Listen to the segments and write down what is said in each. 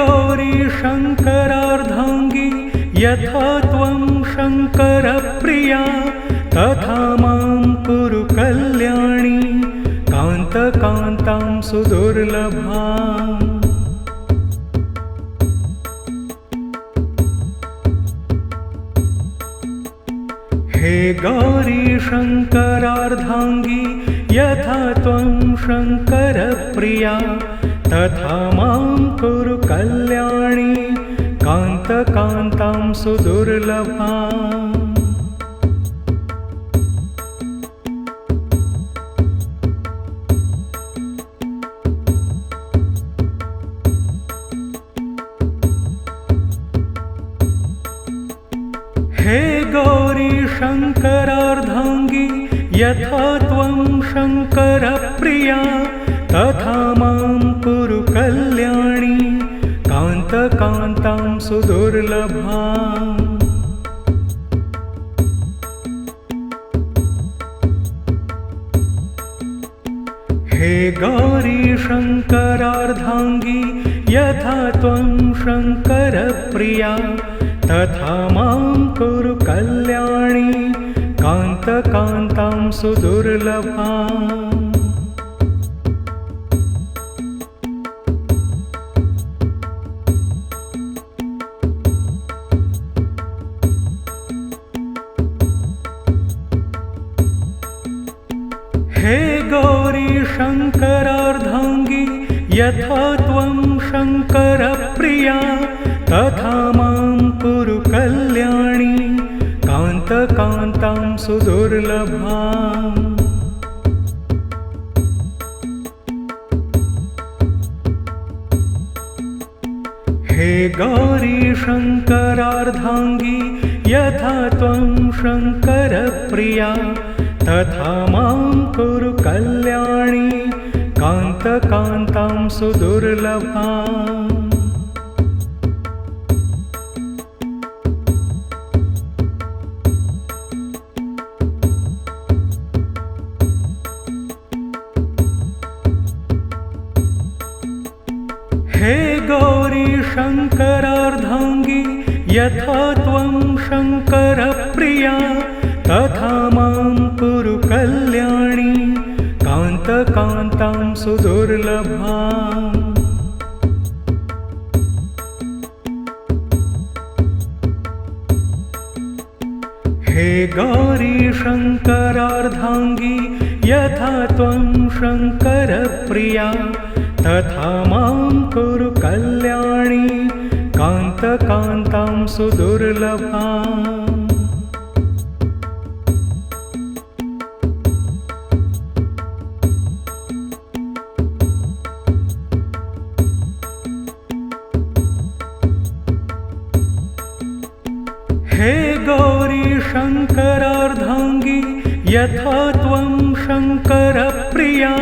गौरी शङ्करार्धाङ्गी यथा त्वं शङ्करप्रिया तथा मां कुरु कल्याणी कान्तकान्तां सुदुर्लभाम्। हे गौरी शङ्करार्धाङ्गी यथा त्वं शङ्करप्रिया तथा मां कुरु कल्याणी कान्तकान्तां सुदुर्लभाम्। हे गौरी शङ्करार्धाङ्गी यथा त्वं शङ्करप्रिया तथा मां कुरु कल्याणी कान्तकान्तां सुदुर्लभाम्। हे गौरी शङ्करार्धाङ्गी यथा त्वं शङ्करप्रिया तथा मां कुरु कल्याणी कान्तकान्तां सुदुर्लभाम्। हे गौरी शङ्करार्धाङ्गी यथा त्वं शङ्करप्रिया तथा मां कुरु कल्याणी कान्तकान्तां सुदुर्लभाम्। हे गौरी शङ्करार्धाङ्गी यथा त्वं शङ्करप्रिया तथा मां कुरु कल्याणी कान्तकान्तां सुदुर्लभाम्। हे गौरी शङ्करार्धाङ्गी यथा त्वं शङ्करप्रिया तथा मां कुरु कल्याणी कान्तकान्तां सुदुर्लभाम्। हे गौरी शङ्करार्धाङ्गी यथा त्वं शङ्करप्रिया तथा मां कुरु कल्याणी कान्तकान्तां सुदुर्लभाम्। हे गौरी शङ्करार्धाङ्गी यथा त्वं शङ्करप्रिया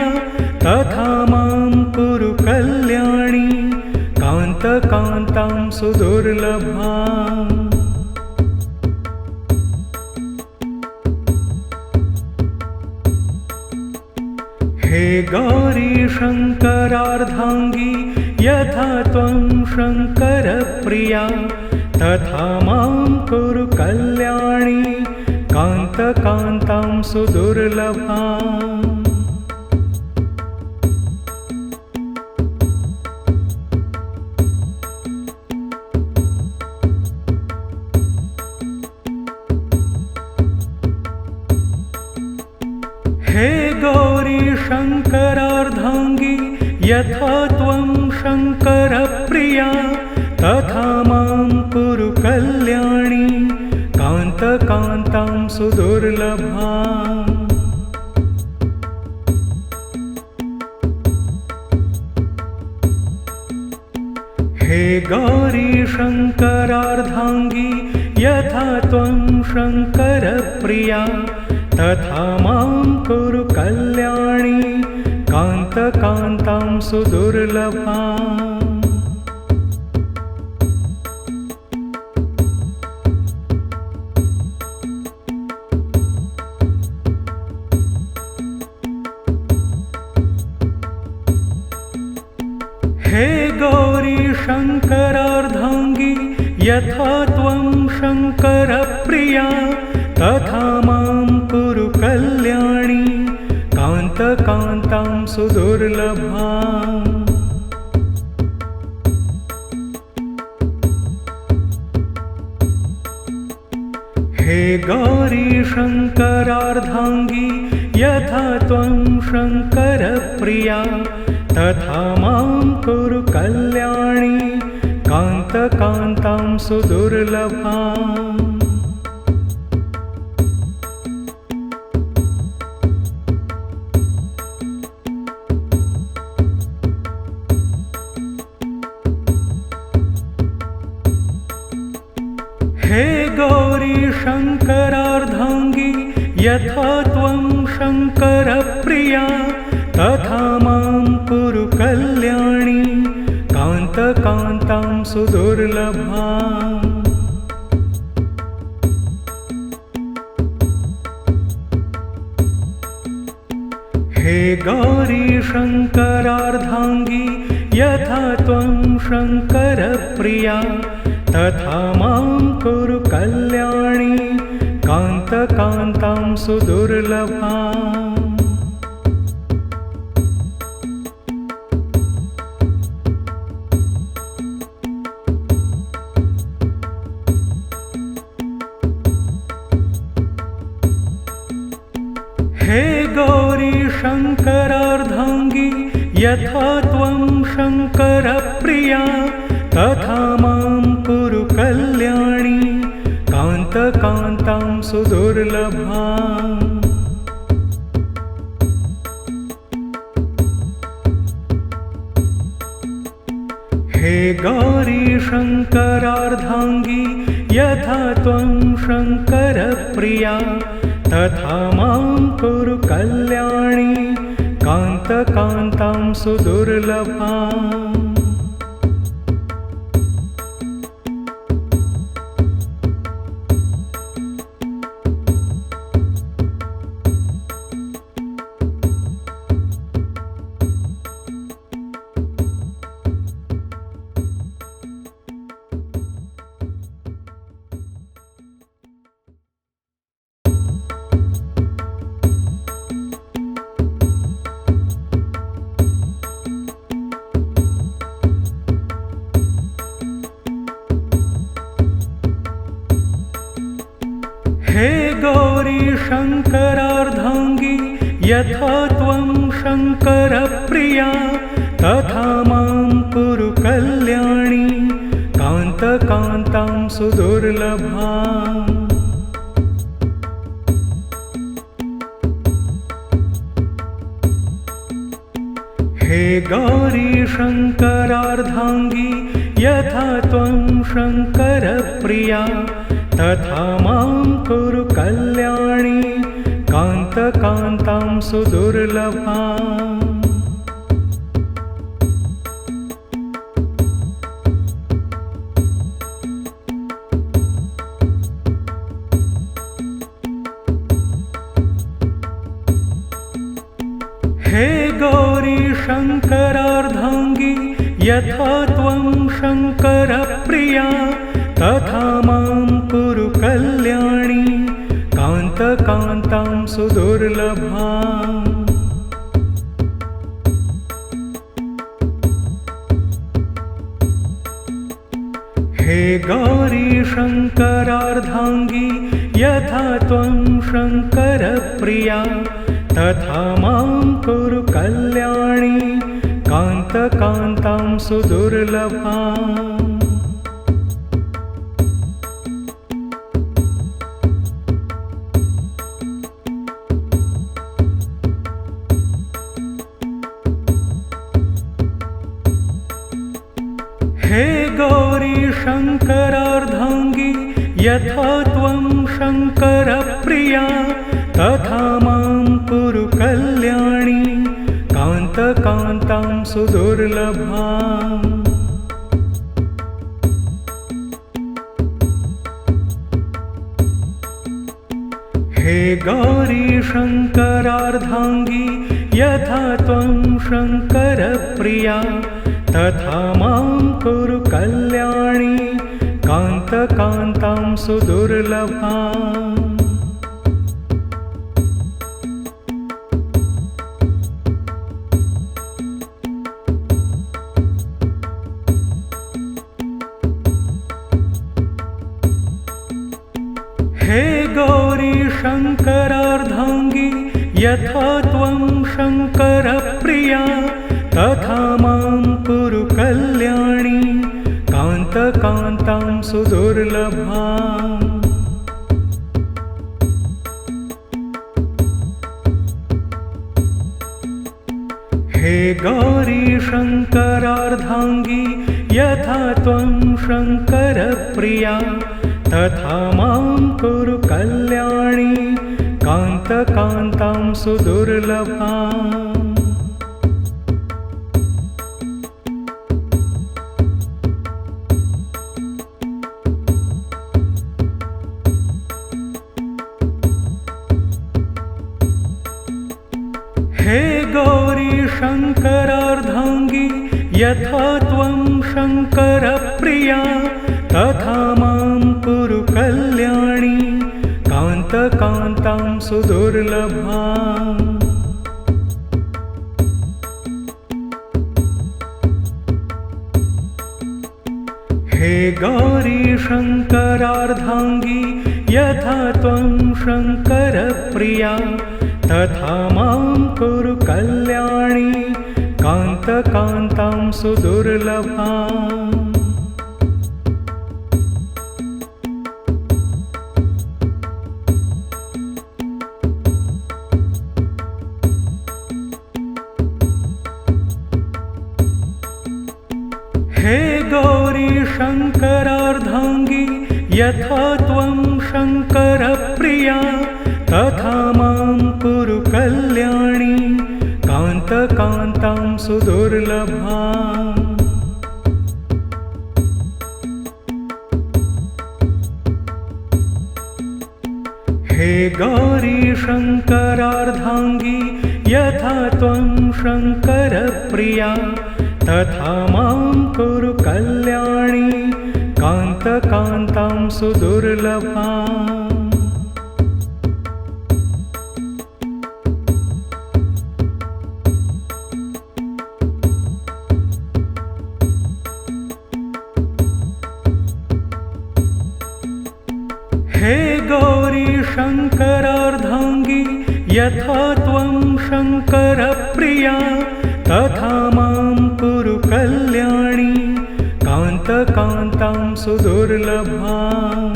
तथा मां कुरु कल्याणी कान्तकान्तां सुदुर्लभाम्। हे गौरी शङ्करार्धाङ्गी यथा त्वं शङ्करप्रिया तथा मां कुरु कल्याणी कान्तकान्तां सुदुर्लभाम्। हे गौरी शङ्करार्धाङ्गी यथा त्वं शङ्करप्रिया तथा मां कुरु कल्याणी कान्तकान्तां सुदुर्लभाम्। हे गौरी शङ्करार्धाङ्गी यथा त्वं शङ्करप्रिया तथा मां कुरु कल्याणी कान्तकान्तां सुदुर्लभाम्। हे गौरी शङ्करार्धाङ्गी यथा त्वं शङ्करप्रिया तथा मां कुरु कल्याणी कान्तकान्तां सुदुर्लभाम्। हे गौरी शङ्करार्धाङ्गी यथा त्वं शङ्करप्रिया तथा मां कुरु कल्याणी कान्तकान्तां सुदुर्लभाम्। हे गौरी शङ्करार्धाङ्गी यथा त्वं शङ्करप्रिया तथा मां कुरु कल्याणी कान्तकान्तां सुदुर्लभाम्। हे गौरी शङ्करार्धाङ्गी यथा त्वं शङ्करप्रिया तथा मां कुरु कल्याणी कान्तकान्तां सुदुर्लभाम्। हे गौरी शङ्करार्धाङ्गी यथा त्वं शङ्करप्रिया तथा मां कुरु कल्याणी कान्तकान्तां सुदुर्लभाम्। हे गौरी शङ्करार्धाङ्गी यथा त्वं शङ्करप्रिया तथा मां कुरु कल्याणी कान्तकान्तां सुदुर्लभाम्। हे गौरी शङ्करार्धाङ्गी यथा त्वं शङ्करप्रिया तथा मां कुरु कल्याणी कान्तकान्तां सुदुर्लभाम्। हे गौरी शङ्करार्धाङ्गी यथा त्वं शङ्करप्रिया तथा मां कुरु कल्याणी कान्तकान्तां सुदुर्लभाम्। हे गौरी शङ्करार्धाङ्गी यथा त्वं शङ्करप्रिया तथा मां कुरु कल्याणी कान्तकान्तां सुदुर्लभाम्। हे गौरी शङ्करार्धाङ्गी यथा त्वं शङ्करप्रिया तथा मां कुरु कल्याणी कान्तकान्तां सुदुर्लभाम्। हे गौरी शङ्करार्धाङ्गी यथा त्वं शङ्करप्रिया तथा मां कुरु कल्याणी कान्तकान्तां सुदुर्लभाम्। हे गौरी शङ्करार्धाङ्गी यथा त्वं शङ्करप्रिया तथा मां कुरु कल्याणी कान्तकान्तां सुदुर्लभाम्। हे गौरी शङ्करार्धाङ्गी यथा त्वं शङ्करप्रिया तथा मां कुरु कल्याणी कान्तकान्तां सुदुर्लभाम्। हे गौरी शङ्करार्धाङ्गी यथा त्वं शङ्करप्रिया तथा मां कुरु कल्याणी कान्तकान्तां सुदुर्लभाम्। हे गौरी शङ्करार्धाङ्गी यथा त्वं शङ्करप्रिया तथा मां कुरु कल्याणी कान्तकान्तां सुदुर्लभाम्। हे गौरी शङ्करार्धाङ्गी यथा त्वं शङ्करप्रिया तथा मां कुरु कल्याणी कान्तकान्तां सुदुर्लभाम्। हे गौरी शङ्करार्धाङ्गी यथा त्वं शङ्करप्रिया तथा मां कुरु कल्याणी कान्तकान्तां सुदुर्लभाम्। हे गौरी शङ्करार्धाङ्गी यथा त्वं शङ्करप्रिया तथा मां कुरु कल्याणी कान्तकान्तां सुदुर्लभाम्। हे गौरी शङ्करार्धाङ्गी यथा त्वं शङ्करप्रिया तथा मां कुरु कल्याणी कान्तकान्तां सुदुर्लभाम्।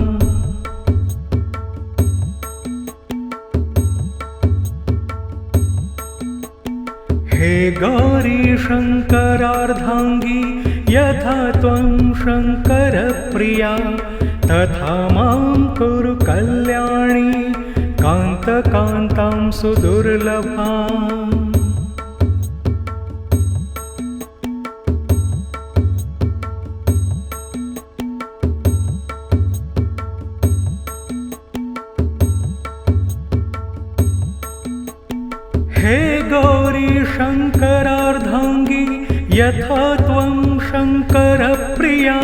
हे गौरी शङ्करार्धाङ्गी यथा त्वं शङ्करप्रिया तथा मां कुरु कल्याणी कान्तकान्तां सुदुर्लभाम्। हे गौरी शङ्करार्धाङ्गी यथा त्वं शङ्करप्रिया